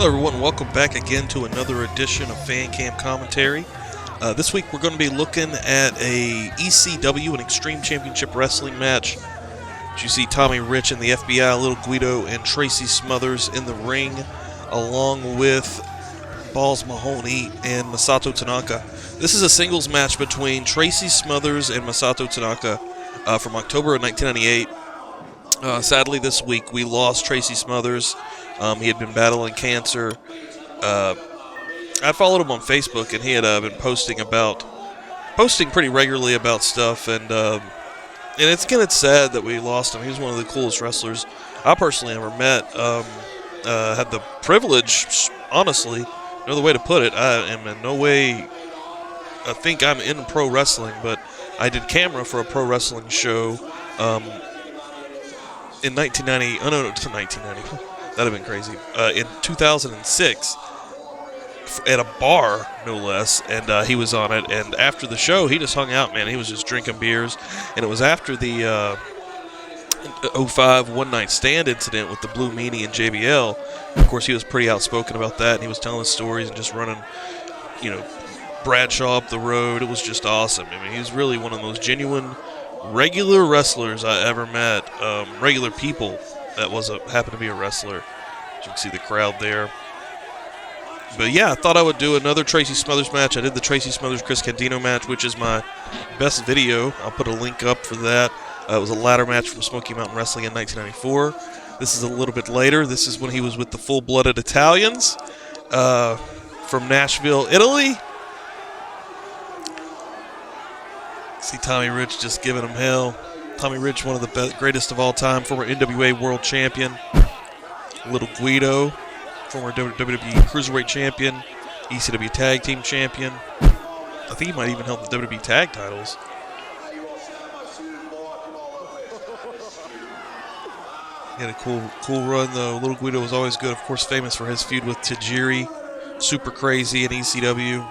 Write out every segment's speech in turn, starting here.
Hello everyone, welcome back again to another edition of Fan Cam Commentary. This week we're going to be looking at a ECW, an Extreme Championship Wrestling match. As you see Tommy Rich and the FBI, Little Guido, and Tracy Smothers in the ring, along with Balls Mahoney and Masato Tanaka. This is a singles match between Tracy Smothers and Masato Tanaka from October of 1998. Sadly, this week we lost Tracy Smothers. He had been battling cancer. I followed him on Facebook, and he had been posting pretty regularly about stuff, and it's sad that we lost him. He was one of the coolest wrestlers I personally ever met. Had the privilege, honestly, no other way to put it. I am in no way. I think I'm in pro wrestling, but I did camera for a pro wrestling show in 1990. Oh no, it's 1990. That'd have been crazy. In 2006, at a bar, no less, and he was on it. And after the show, he just hung out, man. He was just drinking beers. And it was after the 05 one-night stand incident with the Blue Meanie and JBL. Of course, he was pretty outspoken about that, and he was telling his stories and just running, Bradshaw up the road. It was just awesome. I mean, he was really one of the most genuine, regular wrestlers I ever met. Regular people that happened to be a wrestler. As you can see the crowd there. But yeah, I thought I would do another Tracy Smothers match. I did the Tracy Smothers-Chris Candido match, which is my best video. I'll put a link up for that. It was a ladder match from Smoky Mountain Wrestling in 1994. This is a little bit later. This is when he was with the Full-Blooded Italians from Nashville, Italy. See Tommy Rich just giving him hell. Tommy Rich, one of the greatest of all time, former NWA World Champion. Little Guido, former WWE Cruiserweight Champion, ECW Tag Team Champion. I think he might even held the WWE Tag titles. He had a cool run, though. Little Guido was always good. Of course, famous for his feud with Tajiri. Super crazy in ECW.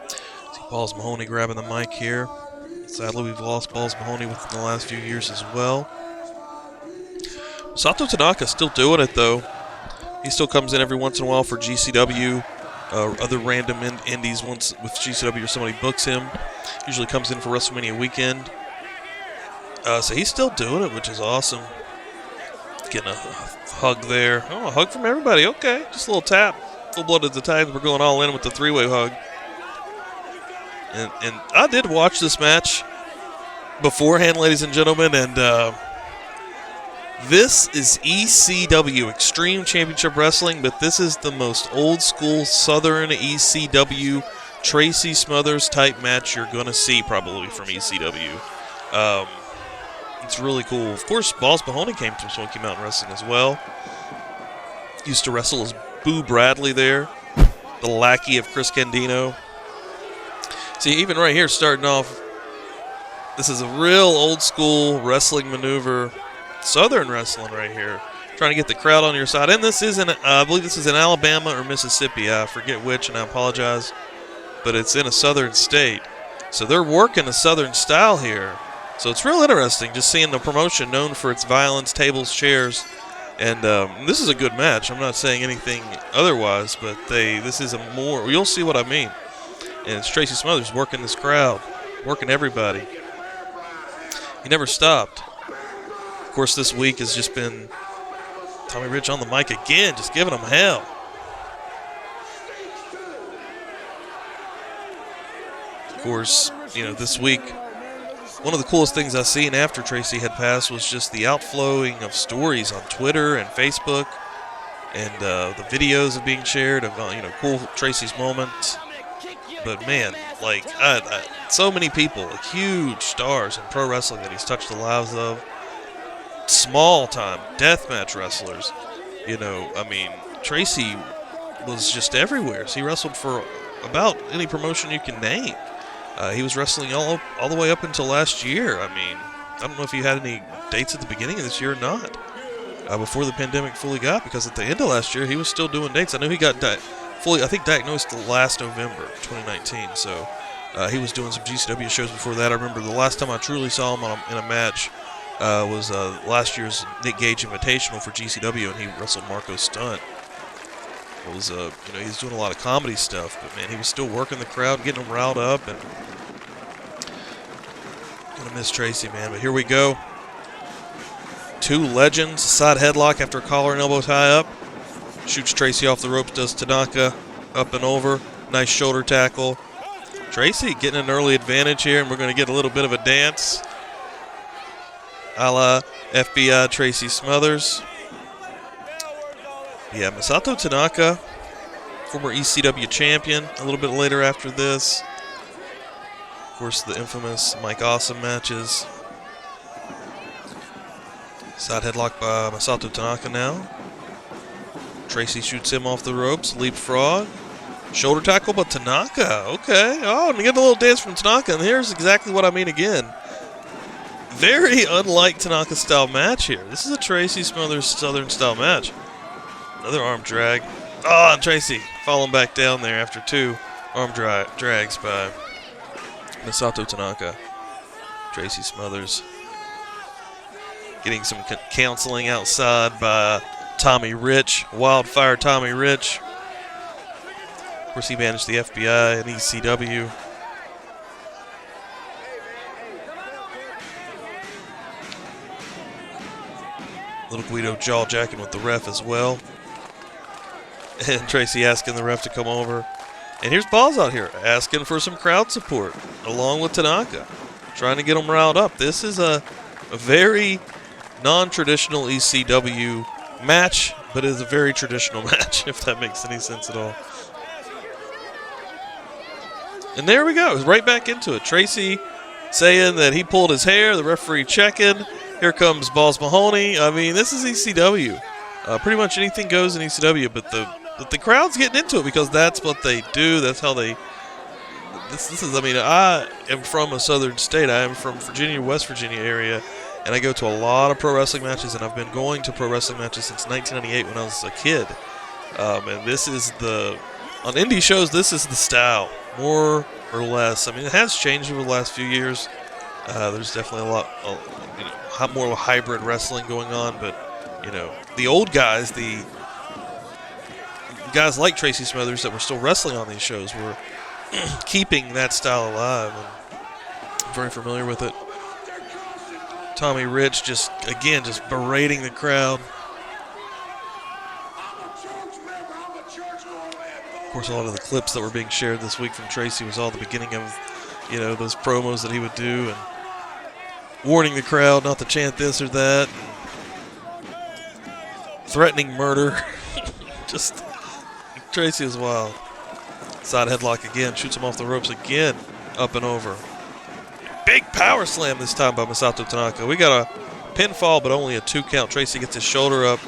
See Balls Mahoney grabbing the mic here. Sadly, we've lost Balls Mahoney within the last few years as well. Masato Tanaka still doing it, though. He still comes in every once in a while for GCW, other random indies once with GCW or somebody books him. Usually comes in for WrestleMania weekend. So he's still doing it, which is awesome. Getting a hug there. Oh, a hug from everybody. Okay, just a little tap. Full-Blooded Italians, we're going all in with the three-way hug. And I did watch this match beforehand, ladies and gentlemen, and this is ECW, Extreme Championship Wrestling, but this is the most old-school Southern ECW Tracy Smothers type match you're going to see probably from ECW. It's really cool. Of course, Balls Mahoney came from Smoky Mountain Wrestling as well. Used to wrestle as Boo Bradley there, the lackey of Chris Candido. See, even right here, starting off, this is a real old-school wrestling maneuver, Southern wrestling right here, trying to get the crowd on your side. And this isn't, I believe this is in Alabama or Mississippi. I forget which, and I apologize, but it's in a Southern state. So they're working a Southern style here. So it's real interesting just seeing the promotion known for its violence, tables, chairs. And this is a good match. I'm not saying anything otherwise, but this is a more, you'll see what I mean. And it's Tracy Smothers working this crowd, working everybody. He never stopped. Of course, this week has just been Tommy Rich on the mic again, just giving him hell. Of course, this week, one of the coolest things I seen after Tracy had passed was just the outflowing of stories on Twitter and Facebook, and the videos of being shared of cool Tracy's moments. But man, so many people, huge stars in pro wrestling that he's touched the lives of. Small-time deathmatch wrestlers. Tracy was just everywhere. So he wrestled for about any promotion you can name. He was wrestling all the way up until last year. I don't know if he had any dates at the beginning of this year or not. Before the pandemic fully got, because at the end of last year, he was still doing dates. I know he got diagnosed last November 2019. So he was doing some GCW shows before that. I remember the last time I truly saw him in a match was last year's Nick Gage Invitational for GCW, and he wrestled Marco Stunt. It was, he's doing a lot of comedy stuff, but man, he was still working the crowd, getting them riled up, and gonna miss Tracy, man. But here we go. Two legends, side headlock after a collar and elbow tie up. Shoots Tracy off the ropes, does Tanaka up and over. Nice shoulder tackle. Tracy getting an early advantage here, and we're going to get a little bit of a dance a la FBI Tracy Smothers. Yeah, Masato Tanaka, former ECW champion, a little bit later after this. Of course, the infamous Mike Awesome matches. Side headlock by Masato Tanaka now. Tracy shoots him off the ropes, leapfrog. Shoulder tackle by Tanaka. Okay. Oh, and we get a little dance from Tanaka, and here's exactly what I mean again. Very unlike Tanaka-style match here. This is a Tracy Smothers Southern-style match. Another arm drag. Oh, and Tracy falling back down there after two arm drags by Masato Tanaka. Tracy Smothers getting some counseling outside by Tommy Rich, Wildfire Tommy Rich. Of course, he managed the FBI and ECW. Little Guido jaw-jacking with the ref as well. And Tracy asking the ref to come over. And here's Balls out here asking for some crowd support, along with Tanaka, trying to get them riled up. This is a very non-traditional ECW match, but it is a very traditional match, if that makes any sense at all. And there we go, right back into it. Tracy saying that he pulled his hair, the referee checking. Here comes Balls Mahoney. I mean, this is ECW. Pretty much anything goes in ECW, but the crowd's getting into it because that's what they do. That's how they. This is. I mean, I am from a southern state. I am from Virginia, West Virginia area, and I go to a lot of pro wrestling matches. And I've been going to pro wrestling matches since 1998 when I was a kid. And this is on indie shows. This is the style, more or less. I mean, it has changed over the last few years. There's definitely a lot more of a hybrid wrestling going on, but the old guys, the guys like Tracy Smothers that were still wrestling on these shows were keeping that style alive, and I'm very familiar with it. Tommy Rich just berating the crowd. Of course, a lot of the clips that were being shared this week from Tracy was all the beginning of, those promos that he would do, and warning the crowd not to chant this or that, threatening murder. Just, Tracy is wild. Side headlock again, shoots him off the ropes again, up and over. Big power slam this time by Masato Tanaka. We got a pinfall, but only a 2 count. Tracy gets his shoulder up.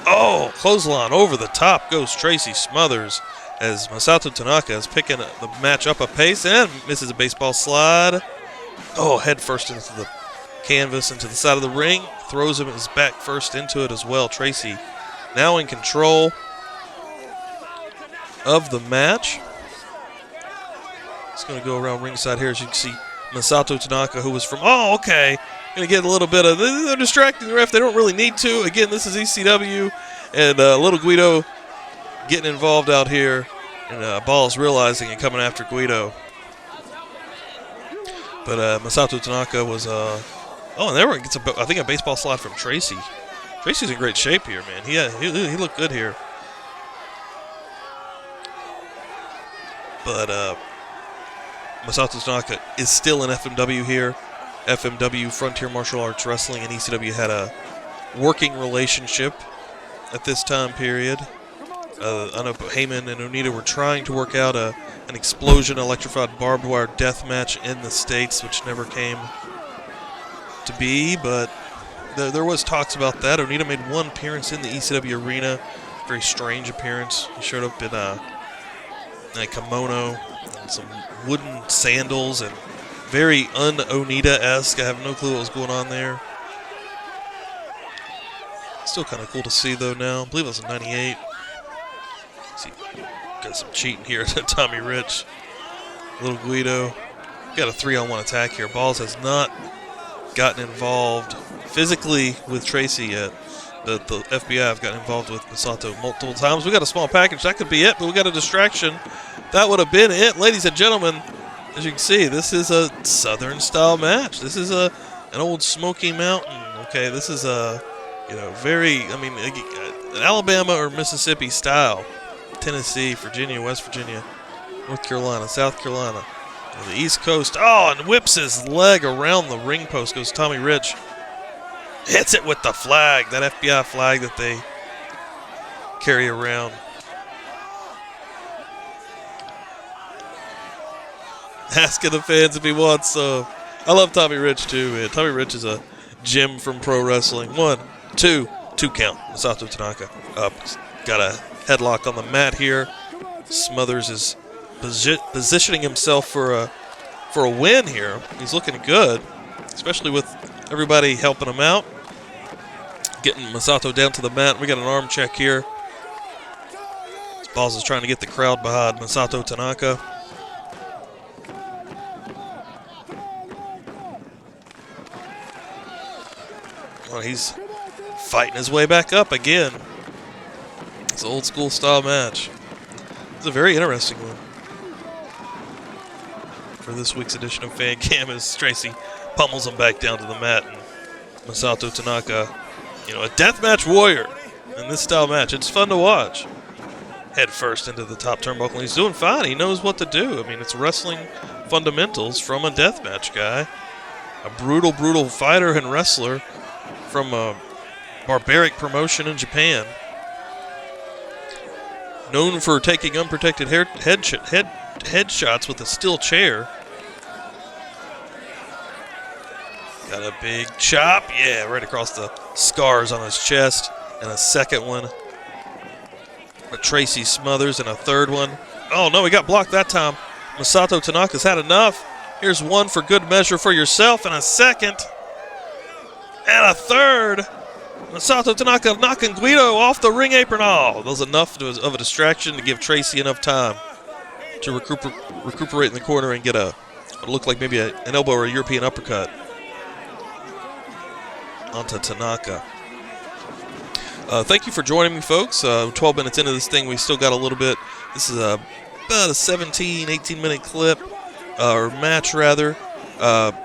Oh, clothesline over the top goes Tracy Smothers as Masato Tanaka is picking the match up a pace and misses a baseball slide. Oh, head first into the canvas, into the side of the ring. Throws him his back first into it as well. Tracy now in control of the match. It's going to go around ringside here, as you can see Masato Tanaka, who was from, going to get a little bit of, they're distracting the ref. They don't really need to. Again, this is ECW, and little Guido getting involved out here, and Balls realizing and coming after Guido. But Masato Tanaka was, and there gets I think a baseball slide from Tracy. Tracy's in great shape here, man. He looked good here. But Masato Tanaka is still in FMW here. FMW, Frontier Martial Arts Wrestling, and ECW had a working relationship at this time period. I know Heyman and Onita were trying to work out an explosion electrified barbed wire death match in the States, which never came to be, but there was talks about that. Onita made one appearance in the ECW arena, very strange appearance. He showed up in a kimono and some wooden sandals, and very un-Onita-esque. I have no clue what was going on there. Still kind of cool to see, though, now. I believe it was in 98. See, got some cheating here to Tommy Rich. Little Guido. Got a 3-on-1 attack here. Balls has not gotten involved physically with Tracy yet. that the FBI have gotten involved with Masato multiple times. We got a small package. That could be it, but we got a distraction. That would have been it. Ladies and gentlemen, as you can see, this is a Southern-style match. This is an old Smoky Mountain. Okay, this is a, very, an Alabama or Mississippi style. Tennessee, Virginia, West Virginia, North Carolina, South Carolina. On the East Coast. Oh, and whips his leg around the ring post. Goes Tommy Rich. Hits it with the flag. That FBI flag that they carry around. Asking the fans if he wants some. I love Tommy Rich too, man. Tommy Rich is a gem from pro wrestling. 1, 2 count. Masato Tanaka up. Got a headlock on the mat here. Smothers is positioning himself for a win here. He's looking good, especially with everybody helping him out. Getting Masato down to the mat. We got an arm check here. Balls is trying to get the crowd behind Masato Tanaka. Well, he's fighting his way back up again. It's an old school style match. It's a very interesting one. For this week's edition of Fan Cam, as Tracy pummels him back down to the mat, and Masato Tanaka, a deathmatch warrior in this style match. It's fun to watch. Head first into the top turnbuckle. He's doing fine. He knows what to do. It's wrestling fundamentals from a deathmatch guy. A brutal, brutal fighter and wrestler from a barbaric promotion in Japan. Known for taking unprotected headshots with a steel chair. Got a big chop. Yeah, right across the scars on his chest. And a second one. A Tracy Smothers and a third one. Oh, no, he got blocked that time. Masato Tanaka's had enough. Here's one for good measure for yourself, and a second. And a third. Masato Tanaka knocking Guido off the ring apron. Oh, that was enough of a distraction to give Tracy enough time to recuperate in the corner and get what looked like maybe an elbow or a European uppercut onto Tanaka. Thank you for joining me, folks. 12 minutes into this thing, we still got a little bit. This is about a 17, 18-minute clip, or match, rather.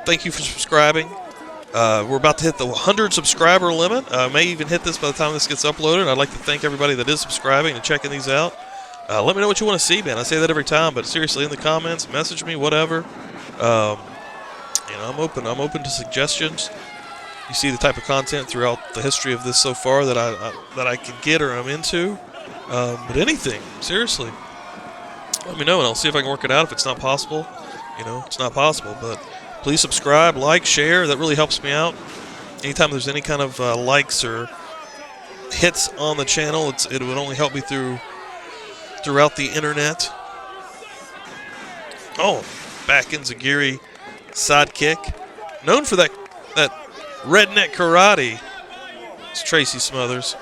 Thank you for subscribing. We're about to hit the 100 subscriber limit. May even hit this by the time this gets uploaded. I'd like to thank everybody that is subscribing and checking these out. Let me know what you want to see, man. I say that every time, but seriously, in the comments, message me, whatever. I'm open to suggestions. You see the type of content throughout the history of this so far that I can get or I'm into. But anything, seriously, let me know and I'll see if I can work it out. If it's not possible, it's not possible. But please subscribe, like, share. That really helps me out. Anytime there's any kind of likes or hits on the channel, it would only help me throughout the internet. Oh, back enziguri sidekick. Known for that redneck karate. It's Tracy Smothers.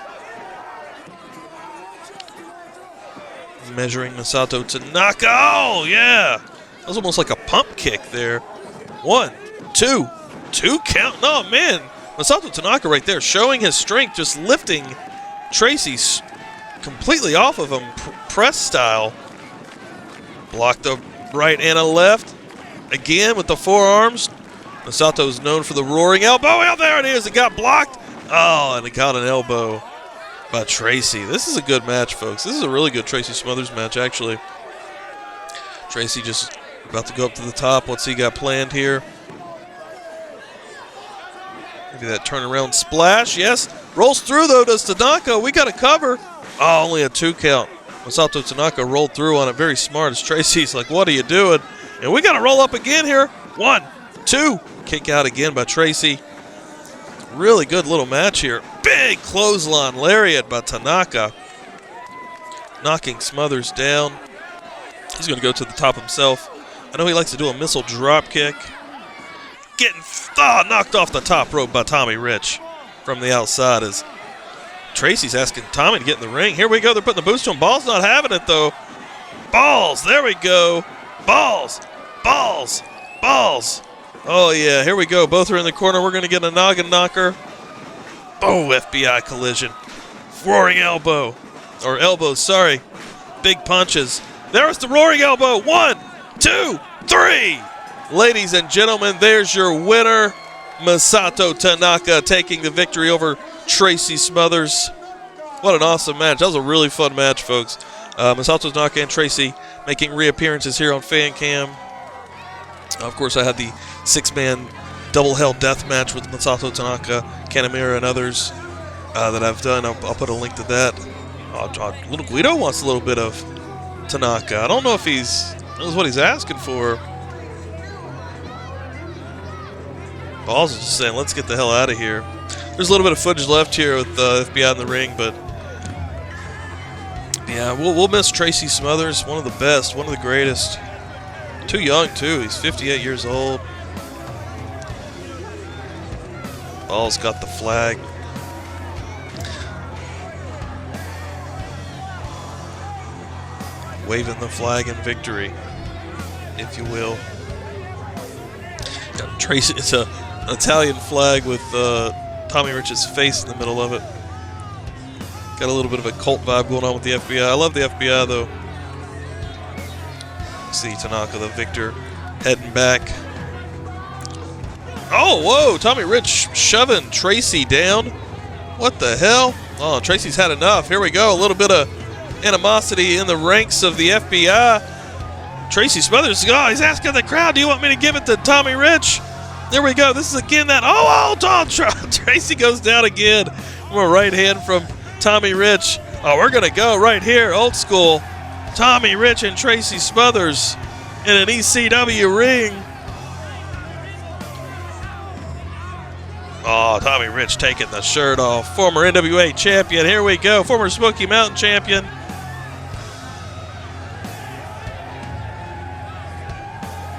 Measuring Masato Tanaka. Oh, yeah. That was almost like a pump kick there. 1, 2 count. Oh, man. Masato Tanaka right there showing his strength, just lifting Tracy completely off of him, press style. Blocked a right and a left. Again with the forearms. Masato's known for the roaring elbow. Oh, there it is. It got blocked. Oh, and it got an elbow by Tracy. This is a good match, folks. This is a really good Tracy Smothers match, actually. Tracy just about to go up to the top. What's he got planned here? Maybe that turnaround splash. Yes. Rolls through, though, does Tanaka. We got a cover. Oh, only a 2 count. Masato Tanaka rolled through on it. Very smart as Tracy's like, what are you doing? And we got to roll up again here. 1, 2. Kick out again by Tracy. Really good little match here. Big clothesline lariat by Tanaka. Knocking Smothers down. He's going to go to the top himself. I know he likes to do a missile drop kick. Getting knocked off the top rope by Tommy Rich from the outside as Tracy's asking Tommy to get in the ring. Here we go. They're putting the boost on. Ball's not having it, though. Balls. There we go. Balls. Balls. Balls. Oh, yeah, here we go. Both are in the corner. We're going to get a noggin knocker. Oh, FBI collision. Roaring elbow. Or elbows, sorry. Big punches. There's the roaring elbow. 1, 2, 3. Ladies and gentlemen, there's your winner. Masato Tanaka taking the victory over Tracy Smothers. What an awesome match. That was a really fun match, folks. Masato Tanaka and Tracy making reappearances here on Fan Cam. Of course, I had the 6-man double hell death match with Masato Tanaka, Kanemaru, and others that I've done. I'll put a link to that. Little Guido wants a little bit of Tanaka. I don't know if knows what he's asking for. Balls is just saying, let's get the hell out of here. There's a little bit of footage left here with FBI in the ring, but yeah, we'll miss Tracy Smothers, one of the best, one of the greatest. Too young, too. He's 58 years old. Ball's got the flag. Waving the flag in victory, if you will. Got Tracy. It's an Italian flag with Tommy Rich's face in the middle of it. Got a little bit of a cult vibe going on with the FBI. I love the FBI, though. See Tanaka, the victor, heading back. Oh, whoa! Tommy Rich shoving Tracy down. What the hell? Oh, Tracy's had enough. Here we go. A little bit of animosity in the ranks of the FBI. Tracy Smothers, oh, he's asking the crowd, do you want me to give it to Tommy Rich? There we go. This is again that, Tracy goes down again. From a right hand from Tommy Rich. Oh, we're going to go right here, old school. Tommy Rich and Tracy Smothers in an ECW ring. Oh, Tommy Rich taking the shirt off. Former NWA champion. Here we go. Former Smoky Mountain champion.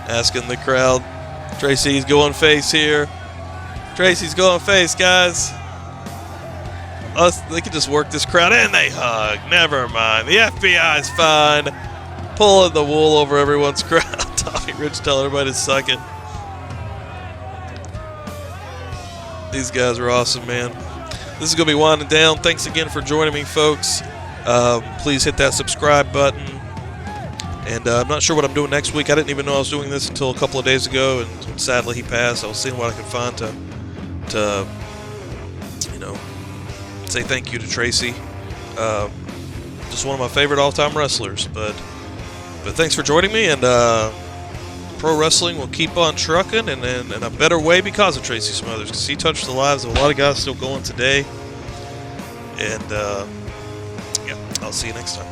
Asking the crowd. Tracy's going face here. Tracy's going face, guys. They can just work this crowd, and they hug. Never mind. The FBI's fine. Pulling the wool over everyone's crowd. Tommy Rich telling everybody to suck it. These guys are awesome, man. This is going to be winding down. Thanks again for joining me, folks. Please hit that subscribe button. And I'm not sure what I'm doing next week. I didn't even know I was doing this until a couple of days ago, and sadly he passed. I was seeing what I could find to say thank you to Tracy. Just one of my favorite all-time wrestlers. But thanks for joining me, and pro wrestling will keep on trucking and in a better way because of Tracy Smothers, because he touched the lives of a lot of guys still going today. And yeah, I'll see you next time.